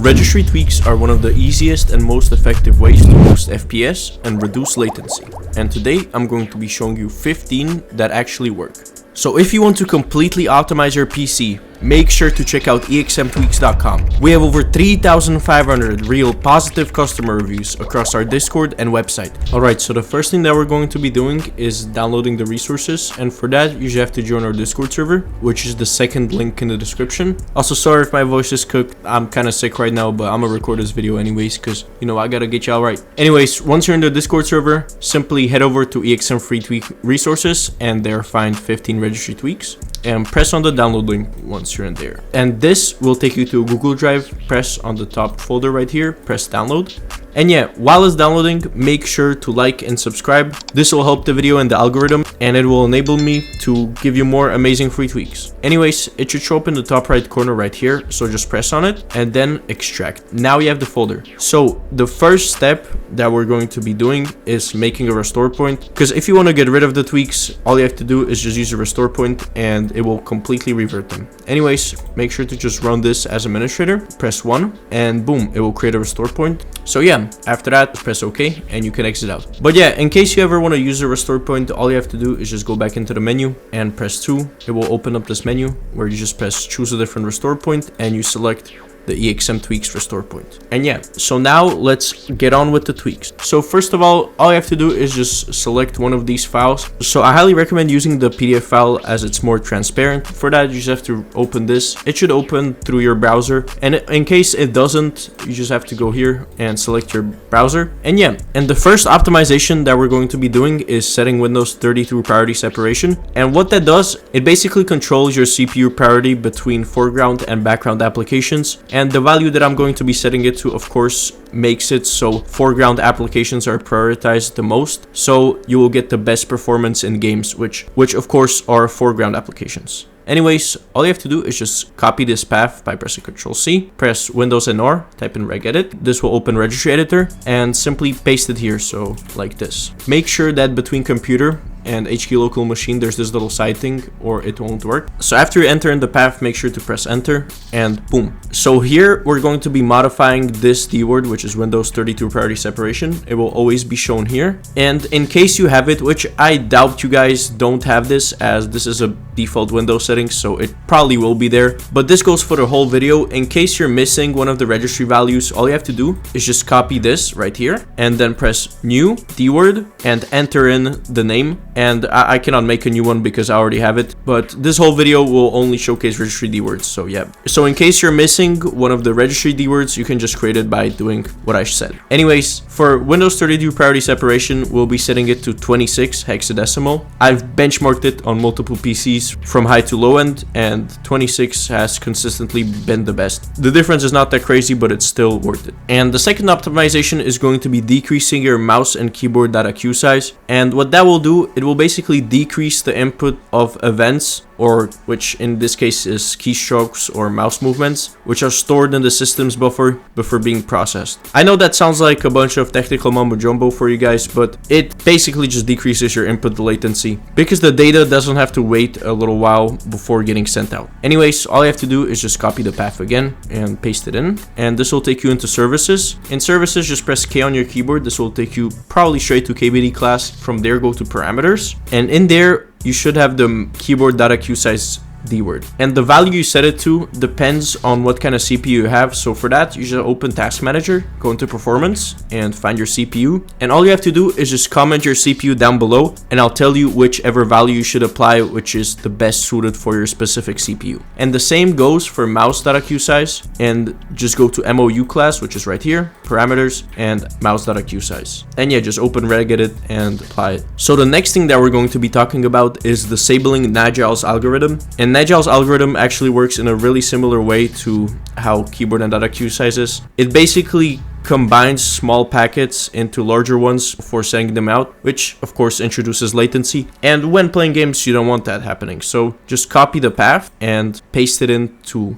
Registry tweaks are one of the easiest and most effective ways to boost FPS and reduce latency. And today I'm going to be showing you 15 that actually work. So if you want to completely optimize your PC, make sure to check out exmtweaks.com. We have over 3,500 real positive customer reviews across our Discord and website. Alright, so the first thing that we're going to be doing is downloading the resources, and for that you just have to join our Discord server, which is the second link in the description. Also, sorry if my voice is cooked, I'm kinda sick right now, but I'm gonna record this video anyways, cause you know I gotta get y'all right. Anyways, once you're in the Discord server, simply head over to EXM Free Tweak Resources and there find 15 registry tweaks, and press on the download link once you're in there. And this will take you to a Google Drive. Press on the top folder right here, press download. And yeah, while it's downloading, make sure to like and subscribe. This will help the video and the algorithm, and it will enable me to give you more amazing free tweaks. Anyways, it should show up in the top right corner right here, so just press on it and then extract. Now you have the folder. So the first step that we're going to be doing is making a restore point, because if you want to get rid of the tweaks, all you have to do is just use a restore point and it will completely revert them. Anyways, make sure to just run this as administrator, press 1, and boom, it will create a restore point. So yeah, after that, press OK and you can exit out. But yeah, in case you ever want to use a restore point, all you have to do is just go back into the menu and press 2. It will open up this menu where you just press choose a different restore point and you select the EXM Tweaks restore point. And yeah, so now let's get on with the tweaks. So first of all you have to do is just select one of these files. So I highly recommend using the PDF file as it's more transparent. For that, you just have to open this. It should open through your browser, and in case it doesn't, you just have to go here and select your browser. And yeah, and the first optimization that we're going to be doing is setting Windows 32 priority separation. And what that does, it basically controls your CPU priority between foreground and background applications. And the value that I'm going to be setting it to, of course, makes it so foreground applications are prioritized the most, so you will get the best performance in games, which of course are foreground applications. Anyways, all you have to do is just copy this path by pressing Ctrl+C, press Windows and R, type in regedit. This will open Registry Editor, and simply paste it here, so like this. Make sure that between computer and HK local machine there's this little side thing or it won't work. So after you enter in the path, make sure to press enter and boom. So here we're going to be modifying this keyword, which is Windows 32 priority separation. It will always be shown here, and in case you have it, which I doubt you guys don't have this, as this is a default Windows setting, so it probably will be there, but this goes for the whole video. In case you're missing one of the registry values, all you have to do is just copy this right here and then press new keyword and enter in the name. And I cannot make a new one because I already have it, but this whole video will only showcase registry keywords, so yeah. So in case you're missing one of the registry keywords, you can just create it by doing what I said. Anyways, for Windows 32 priority separation, we'll be setting it to 26 hexadecimal. I've benchmarked it on multiple PCs from high to low end, and 26 has consistently been the best. The difference is not that crazy, but it's still worth it. And the second optimization is going to be decreasing your mouse and keyboard data queue size, and what that will do, it will basically decrease the input of events, or which in this case is keystrokes or mouse movements, which are stored in the system's buffer before being processed. I know that sounds like a bunch of technical mumbo jumbo for you guys, but it basically just decreases your input latency because the data doesn't have to wait a little while before getting sent out. Anyways, all you have to do is just copy the path again and paste it in, and this will take you into services. In services, just press K on your keyboard. This will take you probably straight to KBD class. From there, go to parameters, and in there you should have the keyboard data queue size keyword, and the value you set it to depends on what kind of CPU you have. So for that, you should open Task Manager, go into Performance, and find your CPU, and all you have to do is just comment your CPU down below, and I'll tell you whichever value you should apply, which is the best suited for your specific CPU. And the same goes for mouse data queue size, and just go to MOU class, which is right here, parameters, and mouse data queue size, and yeah, just open regedit and apply it. So the next thing that we're going to be talking about is disabling Nagile's algorithm, and Nagile's algorithm actually works in a really similar way to how keyboard and data queue size is. It basically combines small packets into larger ones before sending them out, which of course introduces latency. And when playing games, you don't want that happening. So just copy the path and paste it into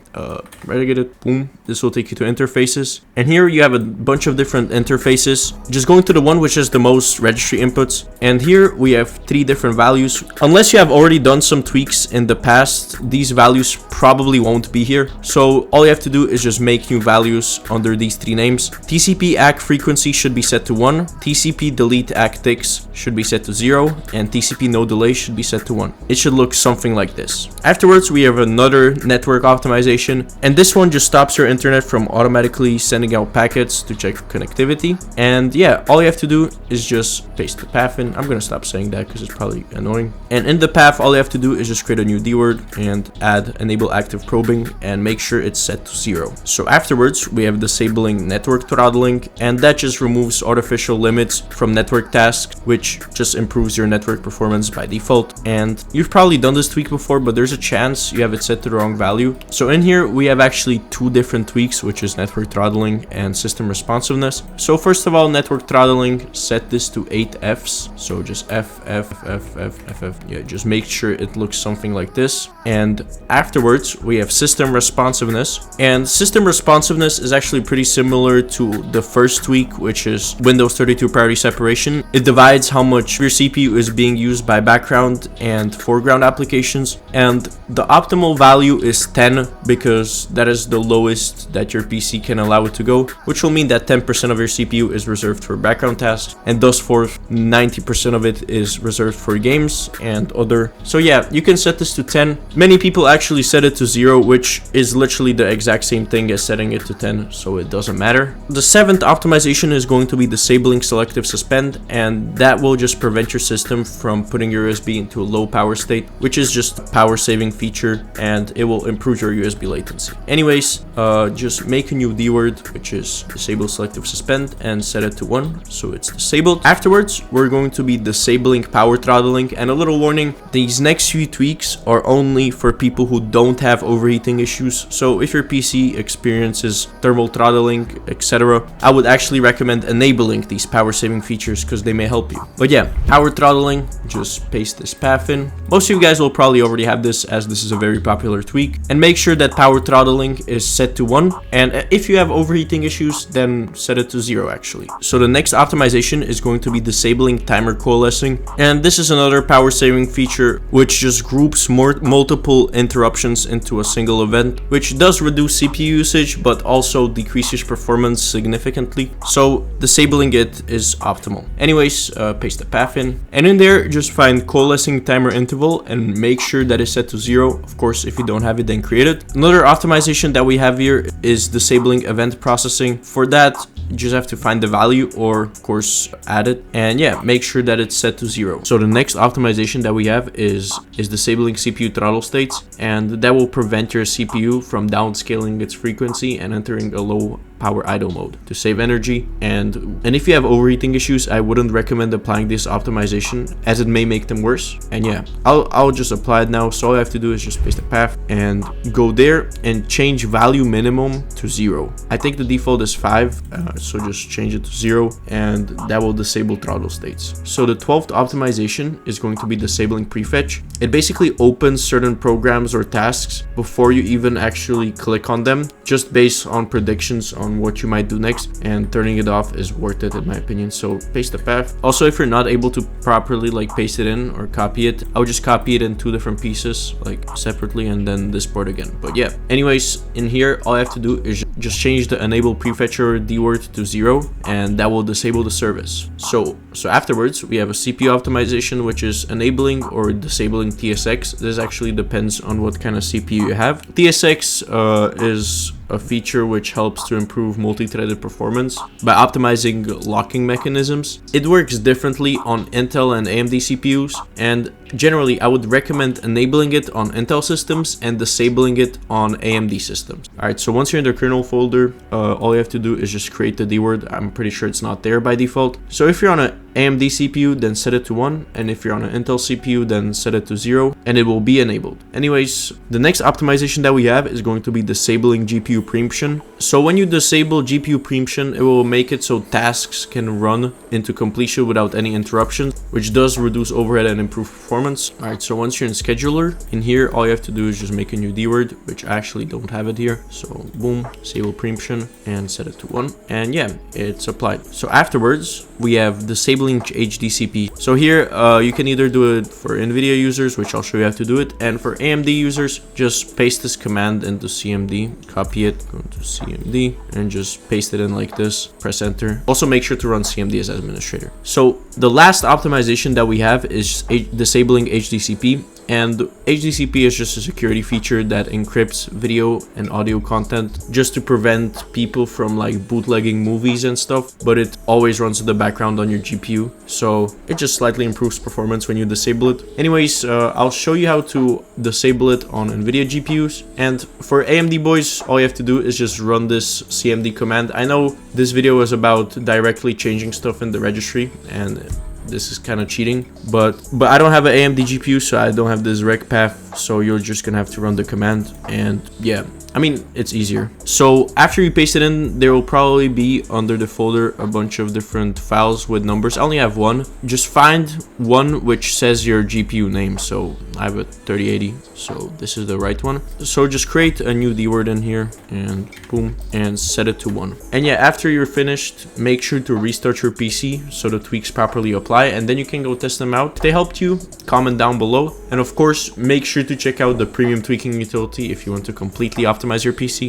Registry. Boom. This will take you to interfaces. And here you have a bunch of different interfaces. Just going to the one which has the most registry inputs. And here we have 3 different values. Unless you have already done some tweaks in the past, these values probably won't be here. So all you have to do is just make new values under these 3 names. TCP ACK frequency should be set to 1. TCP delete ACK ticks should be set to 0. And TCP no delay should be set to 1. It should look something like this. Afterwards, we have another network optimization. And this one just stops your internet from automatically sending out packets to check for connectivity. And yeah, all you have to do is just paste the path in. I'm gonna stop saying that because it's probably annoying. And in the path, all you have to do is just create a new dword and add enable active probing and make sure it's set to 0. So afterwards, we have disabling network throttling, and that just removes artificial limits from network tasks, which just improves your network performance by default. And you've probably done this tweak before, but there's a chance you have it set to the wrong value. So in here, we have actually 2 different tweaks, which is network throttling and system responsiveness. So first of all, network throttling, set this to 8 Fs. So just F. Yeah, just make sure it looks something like this. And afterwards, we have system responsiveness. And system responsiveness is actually pretty similar to the first tweak, which is Windows 32 priority separation. It divides how much your CPU is being used by background and foreground applications. And the optimal value is 10 because that is the lowest that your PC can allow it to go, which will mean that 10% of your CPU is reserved for background tasks, and thus forth 90% of it is reserved for games and other. So yeah, you can set this to 10. Many people actually set it to 0, which is literally the exact same thing as setting it to 10, so it doesn't matter. The 7th optimization is going to be disabling selective suspend, and that will just prevent your system from putting your USB into a low power state, which is just a power saving feature, and it will improve your USB latency. Anyways, just make a new dword, which is disable selective suspend, and set it to 1, so it's disabled. Afterwards, we're going to be disabling power throttling, and a little warning, these next few tweaks are only for people who don't have overheating issues. So if your PC experiences thermal throttling, etc., I would actually recommend enabling these power saving features because they may help you. But yeah, power throttling, just paste this path in. Most of you guys will probably already have this, as this is a very popular tweak. And make sure that power throttling is set to 1. And if you have overheating issues, then set it to 0 actually. So the next optimization is going to be disabling timer coalescing. And this is another power saving feature which just groups multiple interruptions into a single event, which does reduce CPU usage but also decreases performance significantly. So disabling it is optimal. Anyways, paste the path in, and in there just find coalescing timer interval and make sure that is set to 0. Of course, if you don't have it, then create it. Another optimization that we have here is disabling event processing. For that, you just have to find the value or of course add it, and yeah, make sure that it's set to 0. So the next optimization that we have is disabling CPU throttle states, and that will prevent your CPU from downscaling its frequency and entering a low power idle mode to save energy. And if you have overheating issues, I wouldn't recommend applying this optimization as it may make them worse. And yeah, I'll just apply it now. So all I have to do is just paste the path and go there and change value minimum to 0. I think the default is 5, so just change it to 0, and that will disable throttle states. So the 12th optimization is going to be disabling prefetch. It basically opens certain programs or tasks before you even actually click on them, just based on predictions on what you might do next, and turning it off is worth it in my opinion. So paste the path. Also, if you're not able to properly like paste it in or copy it, I would just copy it in 2 different pieces like separately and then this part again. But yeah, anyways, in here all I have to do is just change the enable prefetcher dword to 0, and that will disable the service. So afterwards we have a CPU optimization, which is enabling or disabling TSX. This actually depends on what kind of CPU you have. TSX is a feature which helps to improve multi-threaded performance by optimizing locking mechanisms. It works differently on Intel and AMD CPUs, and generally I would recommend enabling it on Intel systems and disabling it on AMD systems. Alright, so once you're in the kernel folder, all you have to do is just create the D word. I'm pretty sure it's not there by default. So if you're on an AMD CPU, then set it to 1, and if you're on an Intel CPU, then set it to 0, and it will be enabled. Anyways, the next optimization that we have is going to be disabling GPU preemption. So when you disable GPU preemption, it will make it so tasks can run into completion without any interruptions, which does reduce overhead and improve performance. Alright, so once you're in scheduler, in here, all you have to do is just make a new D word, which I actually don't have it here. So boom, disable preemption and set it to 1. And yeah, it's applied. So afterwards, we have disabling HDCP. So here, you can either do it for NVIDIA users, which I'll show you how to do it, and for AMD users, just paste this command into CMD, copy it, go into CMD, and just paste it in like this, press enter. Also make sure to run CMD as administrator. So the last optimization that we have is disabling HDCP. And HDCP is just a security feature that encrypts video and audio content just to prevent people from like bootlegging movies and stuff, but it always runs in the background on your GPU, so it just slightly improves performance when you disable it. Anyways, I'll show you how to disable it on NVIDIA GPUs, and for AMD boys, all you have to do is just run this CMD command. I know this video is about directly changing stuff in the registry, and this is kind of cheating, but I don't have an AMD GPU, so I don't have this rec path, so you're just gonna have to run the command. And yeah, I mean, it's easier. So after you paste it in, there will probably be under the folder a bunch of different files with numbers. I only have one. Just find one which says your GPU name. So I have a 3080, so this is the right one. So just create a new D word in here and boom, and set it to 1. And yeah, after you're finished, make sure to restart your PC so the tweaks properly apply, and then you can go test them out. If they helped you, comment down below. And of course, make sure to check out the premium tweaking utility if you want to completely optimize your PC.